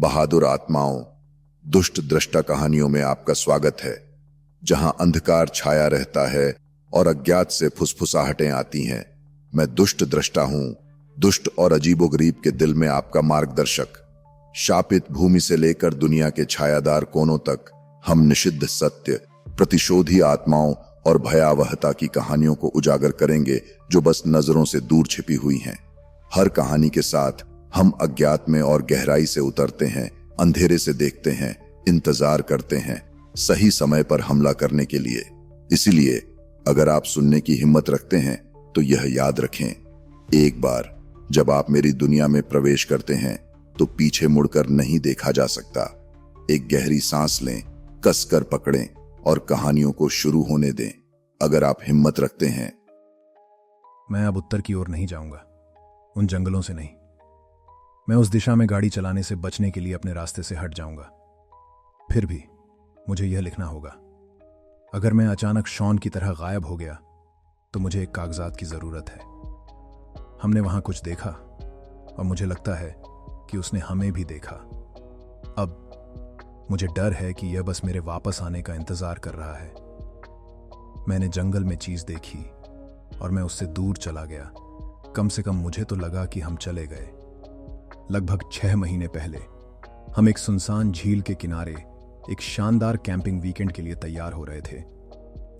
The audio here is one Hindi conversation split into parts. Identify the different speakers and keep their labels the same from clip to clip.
Speaker 1: बहादुर आत्माओं, दुष्ट दृष्टा कहानियों में आपका स्वागत है, जहां अंधकार छाया रहता है और अज्ञात से फुसफुसाहटें आती हैं। मैं दुष्ट दृष्टा हूं, दुष्ट और अजीबोगरीब के दिल में आपका मार्गदर्शक। शापित भूमि से लेकर दुनिया के छायादार कोनों तक हम निषिद्ध सत्य, प्रतिशोधी आत्माओं और भयावहता की कहानियों को उजागर करेंगे जो बस नजरों से दूर छिपी हुई हैं। हर कहानी के साथ हम अज्ञात में और गहराई से उतरते हैं, अंधेरे से देखते हैं, इंतजार करते हैं सही समय पर हमला करने के लिए। इसीलिए अगर आप सुनने की हिम्मत रखते हैं तो यह याद रखें, एक बार जब आप मेरी दुनिया में प्रवेश करते हैं तो पीछे मुड़कर नहीं देखा जा सकता। एक गहरी सांस लें, कसकर पकड़ें और कहानियों को शुरू होने दें। अगर आप हिम्मत रखते हैं।
Speaker 2: मैं अब उत्तर की ओर नहीं जाऊंगा, उन जंगलों से नहीं। मैं उस दिशा में गाड़ी चलाने से बचने के लिए अपने रास्ते से हट जाऊंगा। फिर भी मुझे यह लिखना होगा, अगर मैं अचानक शॉन की तरह गायब हो गया तो मुझे एक कागजात की जरूरत है। हमने वहां कुछ देखा और मुझे लगता है कि उसने हमें भी देखा। अब मुझे डर है कि यह बस मेरे वापस आने का इंतजार कर रहा है। मैंने जंगल में चीज देखी और मैं उससे दूर चला गया। कम से कम मुझे तो लगा कि हम चले गए। लगभग 6 महीने पहले हम एक सुनसान झील के किनारे एक शानदार कैंपिंग वीकेंड के लिए तैयार हो रहे थे,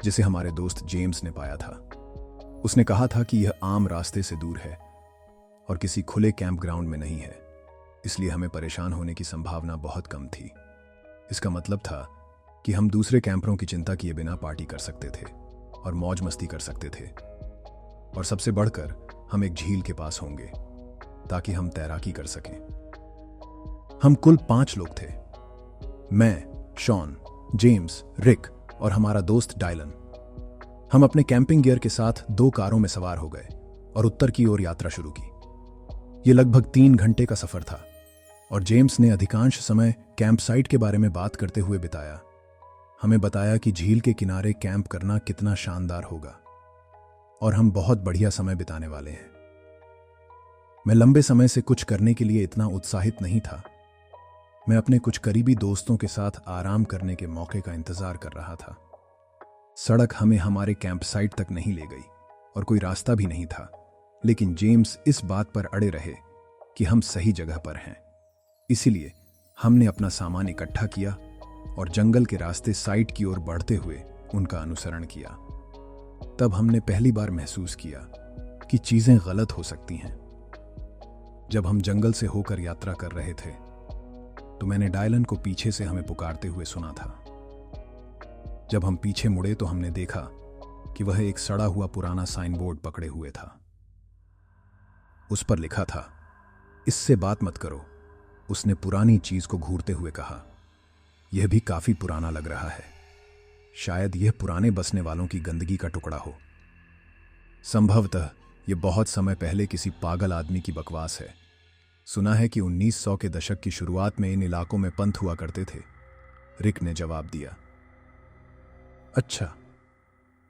Speaker 2: जिसे हमारे दोस्त जेम्स ने पाया था। उसने कहा था कि यह आम रास्ते से दूर है और किसी खुले कैंप ग्राउंड में नहीं है, इसलिए हमें परेशान होने की संभावना बहुत कम थी। इसका मतलब था कि हम दूसरे कैंपरों की चिंता किए बिना पार्टी कर सकते थे और मौज मस्ती कर सकते थे। और सबसे बढ़कर हम एक झील के पास होंगे ताकि हम तैराकी कर सकें। हम कुल 5 लोग थे, मैं, शॉन, जेम्स, रिक और हमारा दोस्त डायलन। हम अपने कैंपिंग गियर के साथ 2 कारों में सवार हो गए और उत्तर की ओर यात्रा शुरू की। यह लगभग 3 घंटे का सफर था और जेम्स ने अधिकांश समय कैंप साइट के बारे में बात करते हुए बिताया। हमें बताया कि झील के किनारे कैंप करना कितना शानदार होगा और हम बहुत बढ़िया समय बिताने वाले हैं। मैं लंबे समय से कुछ करने के लिए इतना उत्साहित नहीं था। मैं अपने कुछ करीबी दोस्तों के साथ आराम करने के मौके का इंतजार कर रहा था। सड़क हमें हमारे कैंप साइट तक नहीं ले गई और कोई रास्ता भी नहीं था, लेकिन जेम्स इस बात पर अड़े रहे कि हम सही जगह पर हैं। इसीलिए हमने अपना सामान इकट्ठा किया और जंगल के रास्ते साइट की ओर बढ़ते हुए उनका अनुसरण किया। तब हमने पहली बार महसूस किया कि चीजें गलत हो सकती हैं। जब हम जंगल से होकर यात्रा कर रहे थे तो मैंने डायलन को पीछे से हमें पुकारते हुए सुना था। जब हम पीछे मुड़े तो हमने देखा कि वह एक सड़ा हुआ पुराना साइन बोर्ड पकड़े हुए था। उस पर लिखा था, इससे बात मत करो। उसने पुरानी चीज को घूरते हुए कहा, यह भी काफी पुराना लग रहा है। शायद यह पुराने बसने वालों की गंदगी का टुकड़ा हो। संभवतः यह बहुत समय पहले किसी पागल आदमी की बकवास है। सुना है कि 1900 के दशक की शुरुआत में इन इलाकों में पंथ हुआ करते थे, रिक ने जवाब दिया। अच्छा,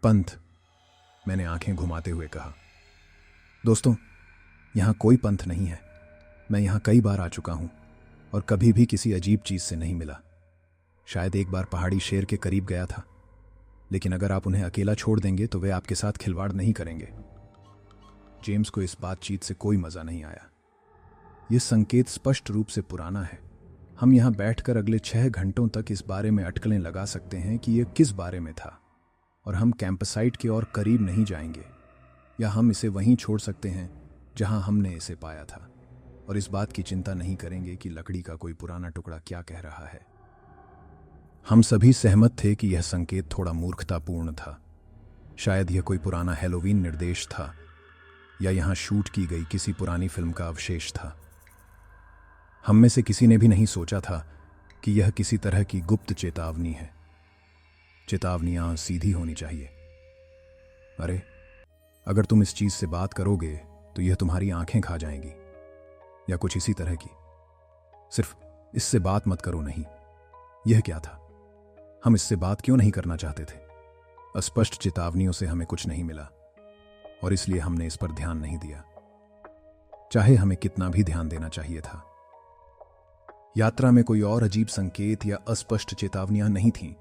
Speaker 2: पंथ, मैंने आंखें घुमाते हुए कहा। दोस्तों, यहां कोई पंथ नहीं है। मैं यहां कई बार आ चुका हूं और कभी भी किसी अजीब चीज से नहीं मिला। शायद एक बार पहाड़ी शेर के करीब गया था, लेकिन अगर आप उन्हें अकेला छोड़ देंगे तो वे आपके साथ खिलवाड़ नहीं करेंगे। जेम्स को इस बातचीत से कोई मजा नहीं आया। यह संकेत स्पष्ट रूप से पुराना है। हम यहां बैठकर अगले 6 घंटों तक इस बारे में अटकलें लगा सकते हैं कि यह किस बारे में था, और हम कैंपसाइट के और करीब नहीं जाएंगे, या हम इसे वहीं छोड़ सकते हैं जहां हमने इसे पाया था, और इस बात की चिंता नहीं करेंगे कि लकड़ी का कोई पुराना टुकड़ा क्या कह रहा है। हम सभी सहमत थे कि यह संकेत थोड़ा मूर्खतापूर्ण था। शायद यह कोई पुराना हैलोवीन निर्देश था या यहां शूट की गई किसी पुरानी फिल्म का अवशेष था। हम में से किसी ने भी नहीं सोचा था कि यह किसी तरह की गुप्त चेतावनी है। चेतावनियां सीधी होनी चाहिए। अरे, अगर तुम इस चीज से बात करोगे तो यह तुम्हारी आंखें खा जाएंगी, या कुछ इसी तरह की। सिर्फ इससे बात मत करो नहीं। यह क्या था? हम इससे बात क्यों नहीं करना चाहते थे? अस्पष्ट चेतावनियों से हमें कुछ नहीं मिला और इसलिए हमने इस पर ध्यान नहीं दिया, चाहे हमें कितना भी ध्यान देना चाहिए था। यात्रा में कोई और अजीब संकेत या अस्पष्ट चेतावनियां नहीं थीं,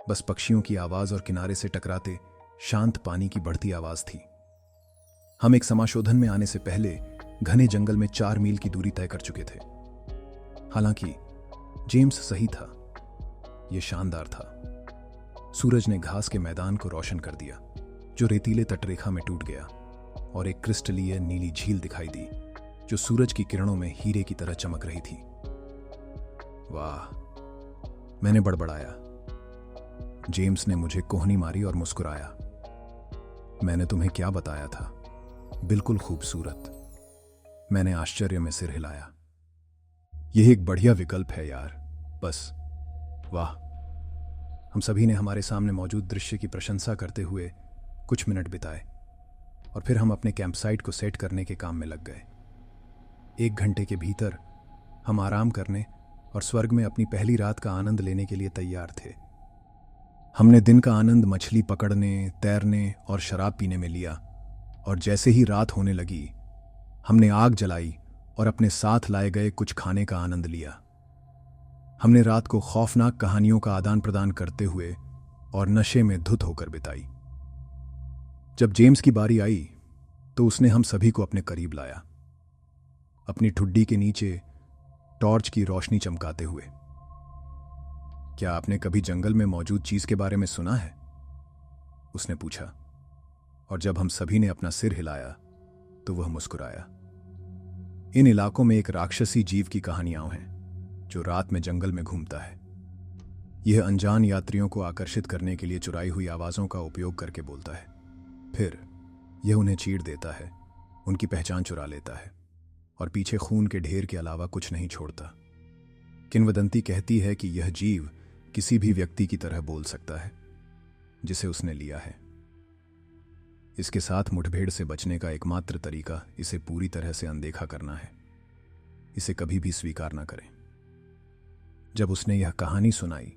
Speaker 2: बस पक्षियों की आवाज और किनारे से टकराते शांत पानी की बढ़ती आवाज थी। हम एक समाशोधन में आने से पहले घने जंगल में 4 मील की दूरी तय कर चुके थे। हालांकि जेम्स सही था, यह शानदार था। सूरज ने घास के मैदान को रोशन कर दिया, जो रेतीले तटरेखा में टूट गया, और एक क्रिस्टलीय नीली झील दिखाई दी, जो सूरज की किरणों में हीरे की तरह चमक रही थी। वाह, मैंने बड़बड़ाया। जेम्स ने मुझे कोहनी मारी और मुस्कुराया। मैंने तुम्हें क्या बताया था? बिल्कुल खूबसूरत। मैंने आश्चर्य में सिर हिलाया। यह एक बढ़िया विकल्प है यार, बस। वाह। हम सभी ने हमारे सामने मौजूद दृश्य की प्रशंसा करते हुए कुछ मिनट बिताए, और फिर हम अपने कैंपसाइट को सेट करने के काम में लग गए। 1 घंटे के भीतर हम आराम करने और स्वर्ग में अपनी पहली रात का आनंद लेने के लिए तैयार थे। हमने दिन का आनंद मछली पकड़ने, तैरने और शराब पीने में लिया, और जैसे ही रात होने लगी, हमने आग जलाई और अपने साथ लाए गए कुछ खाने का आनंद लिया। हमने रात को खौफनाक कहानियों का आदान प्रदान करते हुए और नशे में धुत होकर बिताई। जब जेम्स की बारी आई तो उसने हम सभी को अपने करीब लाया, अपनी ठुड्डी के नीचे टॉर्च की रोशनी चमकाते हुए। क्या आपने कभी जंगल में मौजूद चीज के बारे में सुना है? उसने पूछा, और जब हम सभी ने अपना सिर हिलाया तो वह मुस्कुराया। इन इलाकों में एक राक्षसी जीव की कहानियां हैं जो रात में जंगल में घूमता है। यह अनजान यात्रियों को आकर्षित करने के लिए चुराई हुई आवाजों का उपयोग करके बोलता है। फिर यह उन्हें चीर देता है, उनकी पहचान चुरा लेता है, और पीछे खून के ढेर के अलावा कुछ नहीं छोड़ता। किंवदंती कहती है कि यह जीव किसी भी व्यक्ति की तरह बोल सकता है जिसे उसने लिया है। इसके साथ मुठभेड़ से बचने का एकमात्र तरीका इसे पूरी तरह से अनदेखा करना है। इसे कभी भी स्वीकार न करें। जब उसने यह कहानी सुनाई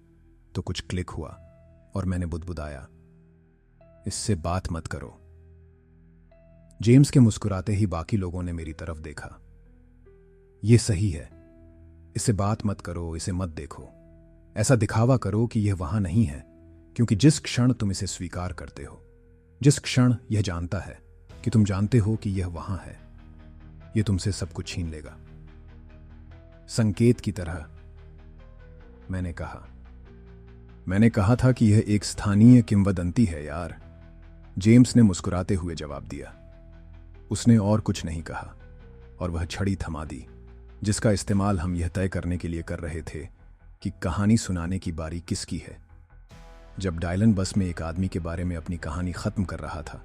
Speaker 2: तो कुछ क्लिक हुआ और मैंने बुदबुदाया, इससे बात मत करो। जेम्स के मुस्कुराते ही बाकी लोगों ने मेरी तरफ देखा। यह सही है, इससे बात मत करो, इसे मत देखो। ऐसा दिखावा करो कि यह वहां नहीं है, क्योंकि जिस क्षण तुम इसे स्वीकार करते हो, जिस क्षण यह जानता है कि तुम जानते हो कि यह वहां है, यह तुमसे सब कुछ छीन लेगा। संकेत की तरह, मैंने कहा था कि यह एक स्थानीय किंवदंती है यार, जेम्स ने मुस्कुराते हुए जवाब दिया। उसने और कुछ नहीं कहा और वह छड़ी थमा दी, जिसका इस्तेमाल हम यह तय करने के लिए कर रहे थे कि कहानी सुनाने की बारी किसकी है। जब डायलन बस में एक आदमी के बारे में अपनी कहानी खत्म कर रहा था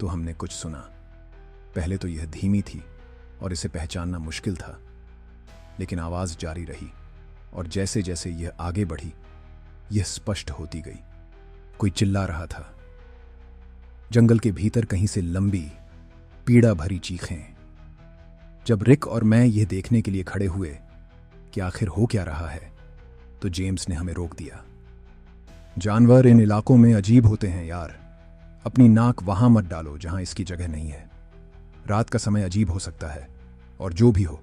Speaker 2: तो हमने कुछ सुना। पहले तो यह धीमी थी और इसे पहचानना मुश्किल था, लेकिन आवाज जारी रही, और जैसे जैसे यह आगे बढ़ी यह स्पष्ट होती गई। कोई चिल्ला रहा था। जंगल के भीतर कहीं से लंबी, पीड़ा भरी चीखें। जब रिक और मैं यह देखने के लिए खड़े हुए कि आखिर हो क्या रहा है, तो जेम्स ने हमें रोक दिया। जानवर इन इलाकों में अजीब होते हैं यार। अपनी नाक वहां मत डालो जहां इसकी जगह नहीं है। रात का समय अजीब हो सकता है, और जो भी हो,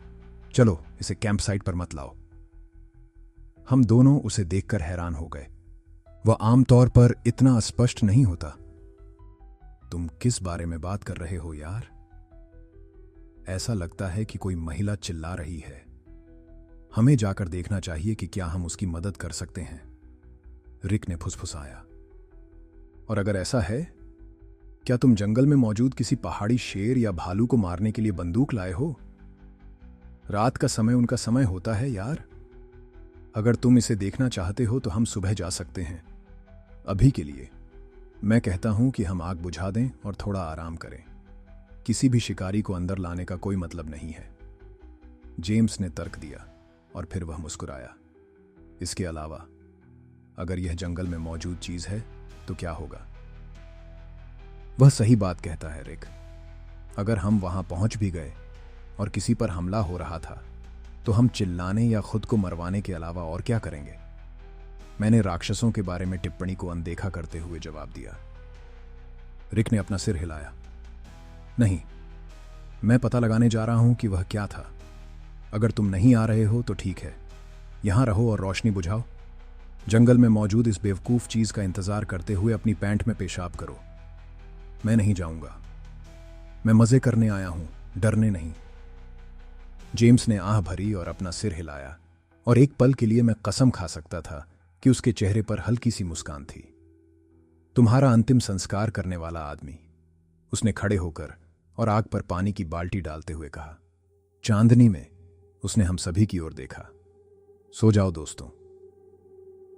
Speaker 2: चलो इसे कैंप साइट पर मत लाओ। हम दोनों उसे देखकर हैरान हो गए। वह आमतौर पर इतना स्पष्ट नहीं होता। तुम किस बारे में बात कर रहे हो यार? ऐसा लगता है कि कोई महिला चिल्ला रही है। हमें जाकर देखना चाहिए कि क्या हम उसकी मदद कर सकते हैं, रिक ने फुसफुसाया। और अगर ऐसा है, क्या तुम जंगल में मौजूद किसी पहाड़ी शेर या भालू को मारने के लिए बंदूक लाए हो? रात का समय उनका समय होता है यार। अगर तुम इसे देखना चाहते हो तो हम सुबह जा सकते हैं। अभी के लिए मैं कहता हूं कि हम आग बुझा दें और थोड़ा आराम करें। किसी भी शिकारी को अंदर लाने का कोई मतलब नहीं है, जेम्स ने तर्क दिया, और फिर वह मुस्कुराया। इसके अलावा अगर यह जंगल में मौजूद चीज है तो क्या होगा? वह सही बात कहता है रिक। अगर हम वहां पहुंच भी गए और किसी पर हमला हो रहा था तो हम चिल्लाने या खुद को मरवाने के अलावा और क्या करेंगे? मैंने राक्षसों के बारे में टिप्पणी को अनदेखा करते हुए जवाब दिया। रिक ने अपना सिर हिलाया। नहीं, मैं पता लगाने जा रहा हूं कि वह क्या था। अगर तुम नहीं आ रहे हो तो ठीक है, यहां रहो और रोशनी बुझाओ। जंगल में मौजूद इस बेवकूफ चीज का इंतजार करते हुए अपनी पैंट में पेशाब करो। मैं नहीं जाऊंगा। मैं मजे करने आया हूं, डरने नहीं। जेम्स ने आह भरी और अपना सिर हिलाया, और एक पल के लिए मैं कसम खा सकता था कि उसके चेहरे पर हल्की सी मुस्कान थी। तुम्हारा अंतिम संस्कार करने वाला आदमी, उसने खड़े होकर और आग पर पानी की बाल्टी डालते हुए कहा। चांदनी में उसने हम सभी की ओर देखा। सो जाओ दोस्तों।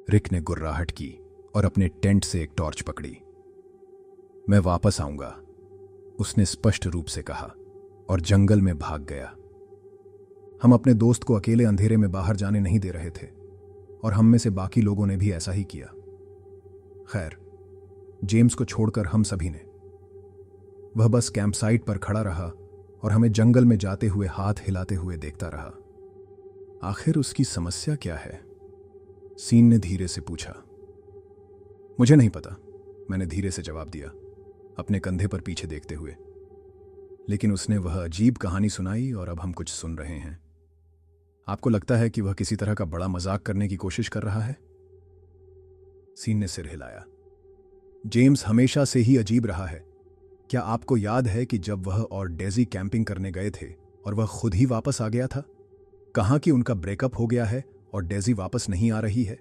Speaker 2: रिक ने गुर्राहट की और अपने टेंट से एक टॉर्च पकड़ी। मैं वापस आऊंगा, उसने स्पष्ट रूप से कहा, और जंगल में भाग गया। हम अपने दोस्त को अकेले अंधेरे में बाहर जाने नहीं दे रहे थे, और हम में से बाकी लोगों ने भी ऐसा ही किया। खैर, जेम्स को छोड़कर हम सभी ने। वह बस कैंपसाइट पर खड़ा रहा और हमें जंगल में जाते हुए हाथ हिलाते हुए देखता रहा। आखिर उसकी समस्या क्या है? सीन ने धीरे से पूछा। मुझे नहीं पता, मैंने धीरे से जवाब दिया, अपने कंधे पर पीछे देखते हुए। लेकिन उसने वह अजीब कहानी सुनाई और अब हम कुछ सुन रहे हैं। आपको लगता है कि वह किसी तरह का बड़ा मजाक करने की कोशिश कर रहा है? सीन ने सिर हिलाया। जेम्स हमेशा से ही अजीब रहा है। क्या आपको याद है कि जब वह और डेजी कैंपिंग करने गए थे और वह खुद ही वापस आ गया था? कहा कि उनका ब्रेकअप हो गया है और डेजी वापस नहीं आ रही है।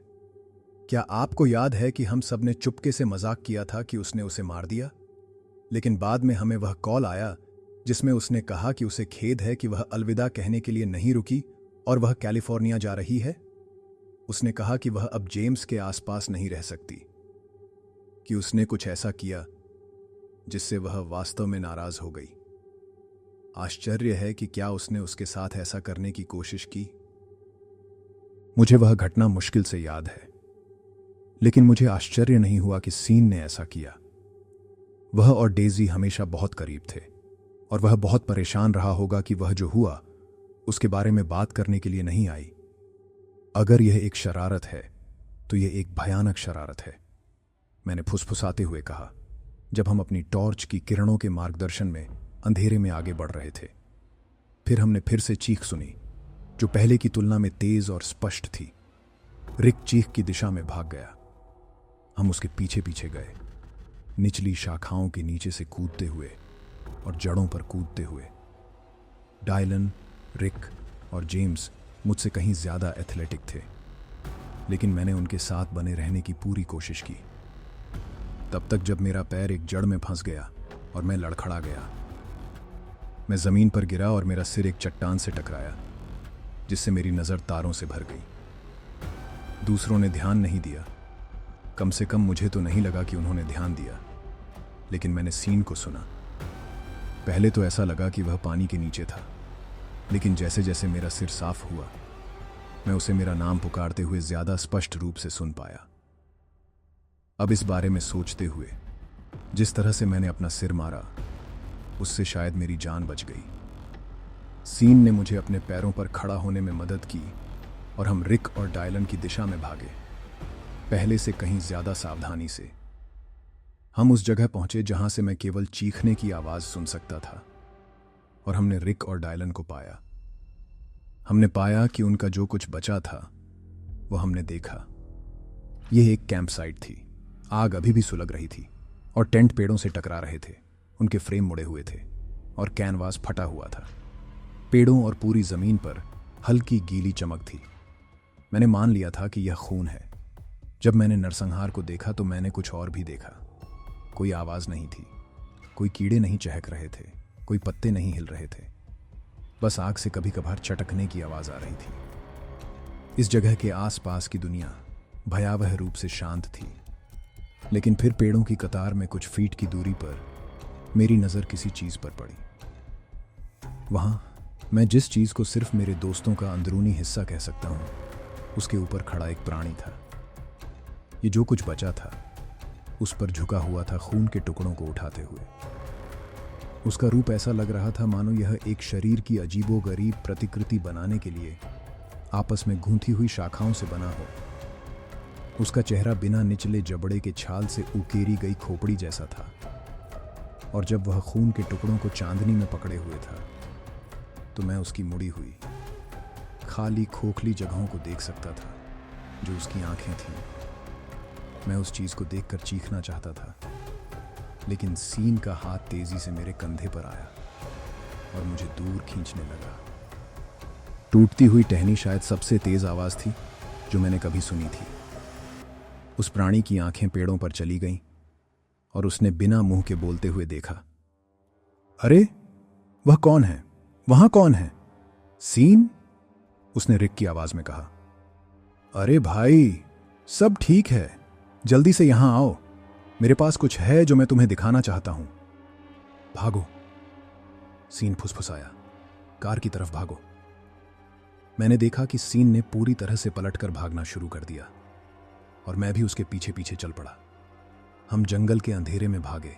Speaker 2: क्या आपको याद है कि हम सब ने चुपके से मजाक किया था कि उसने उसे मार दिया? लेकिन बाद में हमें वह कॉल आया जिसमें उसने कहा कि उसे खेद है कि वह अलविदा कहने के लिए नहीं रुकी और वह कैलिफोर्निया जा रही है। उसने कहा कि वह अब जेम्स के आसपास नहीं रह सकती, कि उसने कुछ ऐसा किया जिससे वह वास्तव में नाराज हो गई। आश्चर्य है कि क्या उसने उसके साथ ऐसा करने की कोशिश की। मुझे वह घटना मुश्किल से याद है, लेकिन मुझे आश्चर्य नहीं हुआ कि सीन ने ऐसा किया। वह और डेजी हमेशा बहुत करीब थे, और वह बहुत परेशान रहा होगा कि वह जो हुआ उसके बारे में बात करने के लिए नहीं आई। अगर यह एक शरारत है तो यह एक भयानक शरारत है, मैंने फुसफुसाते हुए कहा, जब हम अपनी टॉर्च की किरणों के मार्गदर्शन में अंधेरे में आगे बढ़ रहे थे। फिर हमने फिर से चीख सुनी, जो पहले की तुलना में तेज और स्पष्ट थी। रिक चीख की दिशा में भाग गया। हम उसके पीछे पीछे गए, निचली शाखाओं के नीचे से कूदते हुए और जड़ों पर कूदते हुए। डायलन, रिक और जेम्स मुझसे कहीं ज्यादा एथलेटिक थे, लेकिन मैंने उनके साथ बने रहने की पूरी कोशिश की, तब तक जब मेरा पैर एक जड़ में फंस गया और मैं लड़खड़ा गया। मैं जमीन पर गिरा और मेरा सिर एक चट्टान से टकराया, जिससे मेरी नजर तारों से भर गई। दूसरों ने ध्यान नहीं दिया, कम से कम मुझे तो नहीं लगा कि उन्होंने ध्यान दिया, लेकिन मैंने सीन को सुना। पहले तो ऐसा लगा कि वह पानी के नीचे था, लेकिन जैसे जैसे मेरा सिर साफ हुआ, मैं उसे मेरा नाम पुकारते हुए ज्यादा स्पष्ट रूप से सुन पाया। अब इस बारे में सोचते हुए, जिस तरह से मैंने अपना सिर मारा, उससे शायद मेरी जान बच गई। सीन ने मुझे अपने पैरों पर खड़ा होने में मदद की और हम रिक और डायलन की दिशा में भागे, पहले से कहीं ज्यादा सावधानी से। हम उस जगह पहुंचे जहां से मैं केवल चीखने की आवाज सुन सकता था, और हमने रिक और डायलन को पाया। हमने पाया कि उनका जो कुछ बचा था वो हमने देखा। यह एक कैंप साइट थी। आग अभी भी सुलग रही थी और टेंट पेड़ों से टकरा रहे थे। उनके फ्रेम मुड़े हुए थे और कैनवास फटा हुआ था। पेड़ों और पूरी जमीन पर हल्की गीली चमक थी। मैंने मान लिया था कि यह खून है। जब मैंने नरसंहार को देखा तो मैंने कुछ और भी देखा। कोई आवाज नहीं थी, कोई कीड़े नहीं चहक रहे थे, कोई पत्ते नहीं हिल रहे थे, बस आग से कभी कभार चटकने की आवाज आ रही थी। इस जगह के आसपास की दुनिया भयावह रूप से शांत थी, लेकिन फिर पेड़ों की कतार में कुछ फीट की दूरी पर मेरी नजर किसी चीज पर पड़ी। वहां मैं जिस चीज को सिर्फ मेरे दोस्तों का अंदरूनी हिस्सा कह सकता हूं, उसके ऊपर खड़ा एक प्राणी था। ये जो कुछ बचा था उस पर झुका हुआ था, खून के टुकड़ों को उठाते हुए। उसका रूप ऐसा लग रहा था मानो यह एक शरीर की अजीबोगरीब प्रतिकृति बनाने के लिए आपस में गूंथी हुई शाखाओं से बना हो। उसका चेहरा बिना निचले जबड़े के छाल से उकेरी गई खोपड़ी जैसा था, और जब वह खून के टुकड़ों को चांदनी में पकड़े हुए था तो मैं उसकी मुड़ी हुई खाली खोखली जगहों को देख सकता था जो उसकी आंखें थीं। मैं उस चीज़ को देखकर चीखना चाहता था, लेकिन सीन का हाथ तेजी से मेरे कंधे पर आया और मुझे दूर खींचने लगा। टूटती हुई टहनी शायद सबसे तेज आवाज़ थी जो मैंने कभी सुनी थी। उस प्राणी की आंखें पेड़ों पर चली गईं और उसने बिना मुंह के बोलते हुए देखा। अरे, वह कौन है? वहां कौन है? सीन? उसने रिक की आवाज में कहा। अरे भाई, सब ठीक है, जल्दी से यहां आओ, मेरे पास कुछ है जो मैं तुम्हें दिखाना चाहता हूं। भागो, सीन फुसफुसाया, कार की तरफ भागो। मैंने देखा कि सीन ने पूरी तरह से पलटकर भागना शुरू कर दिया और मैं भी उसके पीछे पीछे चल पड़ा। हम जंगल के अंधेरे में भागे।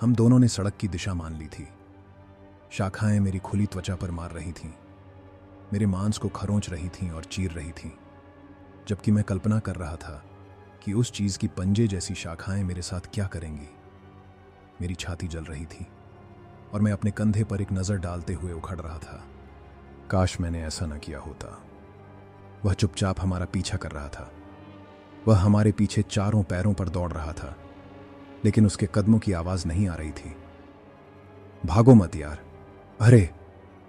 Speaker 2: हम दोनों ने सड़क की दिशा मान ली थी। शाखाएं मेरी खुली त्वचा पर मार रही थीं, मेरे मांस को खरोंच रही थीं और चीर रही थीं, जबकि मैं कल्पना कर रहा था कि उस चीज की पंजे जैसी शाखाएं मेरे साथ क्या करेंगी। मेरी छाती जल रही थी और मैं अपने कंधे पर एक नजर डालते हुए उखड़ रहा था। काश मैंने ऐसा न किया होता। वह चुपचाप हमारा पीछा कर रहा था। वह हमारे पीछे चारों पैरों पर दौड़ रहा था, लेकिन उसके कदमों की आवाज नहीं आ रही थी। भागो मत यार, अरे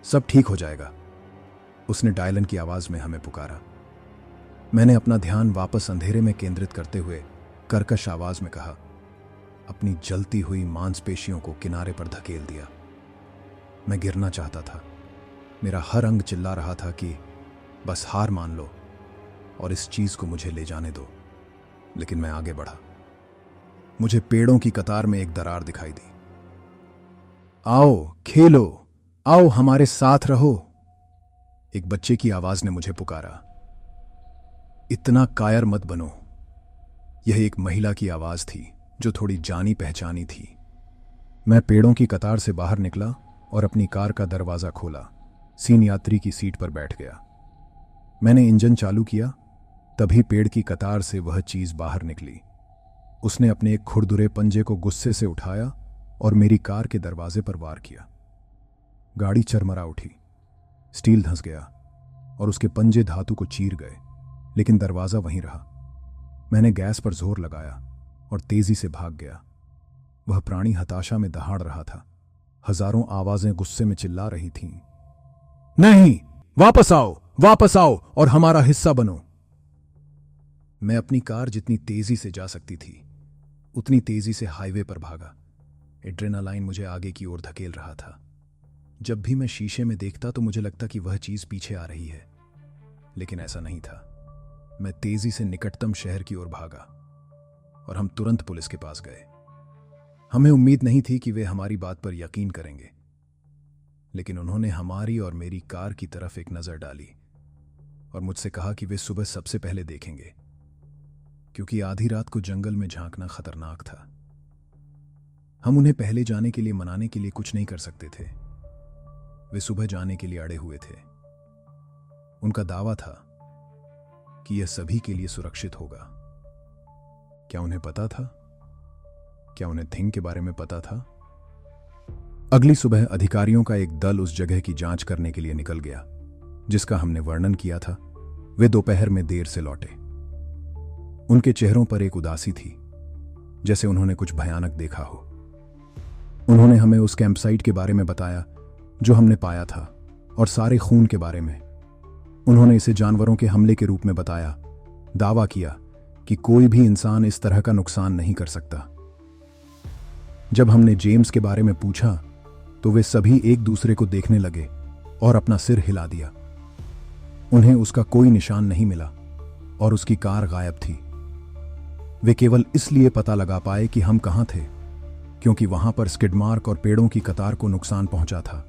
Speaker 2: सब ठीक हो जाएगा, उसने डायलन की आवाज में हमें पुकारा। मैंने अपना ध्यान वापस अंधेरे में केंद्रित करते हुए कर्कश आवाज में कहा, अपनी जलती हुई मांसपेशियों को किनारे पर धकेल दिया। मैं गिरना चाहता था, मेरा हर अंग चिल्ला रहा था कि बस हार मान लो और इस चीज को मुझे ले जाने दो, लेकिन मैं आगे बढ़ा। मुझे पेड़ों की कतार में एक दरार दिखाई दी। आओ खेलो, आओ हमारे साथ रहो, एक बच्चे की आवाज ने मुझे पुकारा। इतना कायर मत बनो। यह एक महिला की आवाज थी जो थोड़ी जानी पहचानी थी। मैं पेड़ों की कतार से बाहर निकला और अपनी कार का दरवाजा खोला। सीन यात्री की सीट पर बैठ गया। मैंने इंजन चालू किया, तभी पेड़ की कतार से वह चीज बाहर निकली। उसने अपने एक खुरदुरे पंजे को गुस्से से उठाया और मेरी कार के दरवाजे पर वार किया। गाड़ी चरमरा उठी, स्टील धंस गया और उसके पंजे धातु को चीर गए, लेकिन दरवाजा वहीं रहा। मैंने गैस पर जोर लगाया और तेजी से भाग गया। वह प्राणी हताशा में दहाड़ रहा था। हजारों आवाजें गुस्से में चिल्ला रही थीं, नहीं, वापस आओ और हमारा हिस्सा बनो। मैं अपनी कार जितनी तेजी से जा सकती थी उतनी तेजी से हाईवे पर भागा। एड्रेनालाइन मुझे आगे की ओर धकेल रहा था। जब भी मैं शीशे में देखता तो मुझे लगता कि वह चीज पीछे आ रही है, लेकिन ऐसा नहीं था। मैं तेजी से निकटतम शहर की ओर भागा और हम तुरंत पुलिस के पास गए। हमें उम्मीद नहीं थी कि वे हमारी बात पर यकीन करेंगे, लेकिन उन्होंने हमारी और मेरी कार की तरफ एक नजर डाली और मुझसे कहा कि वे सुबह सबसे पहले देखेंगे, क्योंकि आधी रात को जंगल में झांकना खतरनाक था। हम उन्हें पहले जाने के लिए मनाने के लिए कुछ नहीं कर सकते थे। वे सुबह जाने के लिए अड़े हुए थे। उनका दावा था कि यह सभी के लिए सुरक्षित होगा। क्या उन्हें पता था? क्या उन्हें थिंग के बारे में पता था? अगली सुबह अधिकारियों का एक दल उस जगह की जांच करने के लिए निकल गया जिसका हमने वर्णन किया था। वे दोपहर में देर से लौटे। उनके चेहरों पर एक उदासी थी, जैसे उन्होंने कुछ भयानक देखा हो। उन्होंने हमें उस कैंपसाइट के बारे में बताया जो हमने पाया था और सारे खून के बारे में। उन्होंने इसे जानवरों के हमले के रूप में बताया। दावा किया कि कोई भी इंसान इस तरह का नुकसान नहीं कर सकता। जब हमने जेम्स के बारे में पूछा तो वे सभी एक दूसरे को देखने लगे और अपना सिर हिला दिया। उन्हें उसका कोई निशान नहीं मिला और उसकी कार गायब थी। वे केवल इसलिए पता लगा पाए कि हम कहां थे क्योंकि वहां पर स्किड मार्क और पेड़ों की कतार को नुकसान पहुंचा था।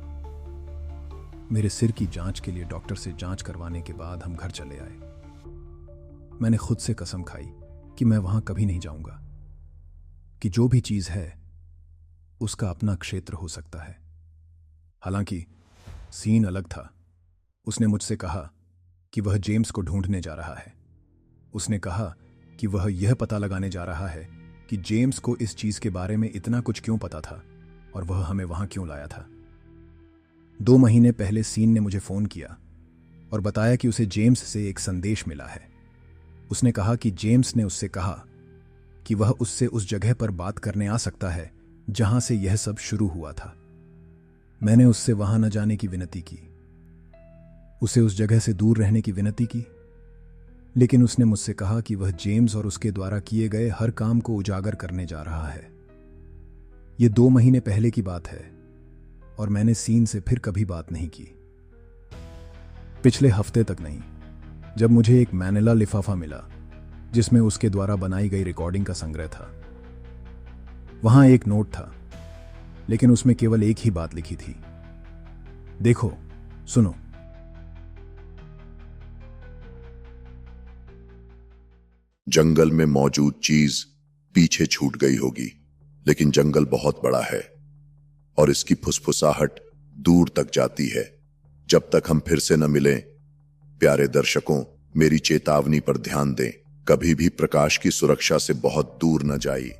Speaker 2: मेरे सिर की जांच के लिए डॉक्टर से जांच करवाने के बाद हम घर चले आए। मैंने खुद से कसम खाई कि मैं वहां कभी नहीं जाऊंगा, कि जो भी चीज है उसका अपना क्षेत्र हो सकता है। हालांकि सीन अलग था। उसने मुझसे कहा कि वह जेम्स को ढूंढने जा रहा है। उसने कहा कि वह यह पता लगाने जा रहा है कि जेम्स को इस चीज के बारे में इतना कुछ क्यों पता था और वह हमें वहां क्यों लाया था। 2 महीने पहले सीन ने मुझे फोन किया और बताया कि उसे जेम्स से एक संदेश मिला है। उसने कहा कि जेम्स ने उससे कहा कि वह उससे उस जगह पर बात करने आ सकता है जहां से यह सब शुरू हुआ था। मैंने उससे वहां न जाने की विनती की, उसे उस जगह से दूर रहने की विनती की, लेकिन उसने मुझसे कहा कि वह जेम्स और उसके द्वारा किए गए हर काम को उजागर करने जा रहा है। यह 2 महीने पहले की बात है और मैंने सीन से फिर कभी बात नहीं की। पिछले हफ्ते तक नहीं, जब मुझे एक मैनिला लिफाफा मिला जिसमें उसके द्वारा बनाई गई रिकॉर्डिंग का संग्रह था। वहां एक नोट था, लेकिन उसमें केवल एक ही बात लिखी थी। देखो, सुनो।
Speaker 1: जंगल में मौजूद चीज पीछे छूट गई होगी, लेकिन जंगल बहुत बड़ा है और इसकी फुसफुसाहट दूर तक जाती है। जब तक हम फिर से न मिलें, प्यारे दर्शकों, मेरी चेतावनी पर ध्यान दें, कभी भी प्रकाश की सुरक्षा से बहुत दूर न जाइए।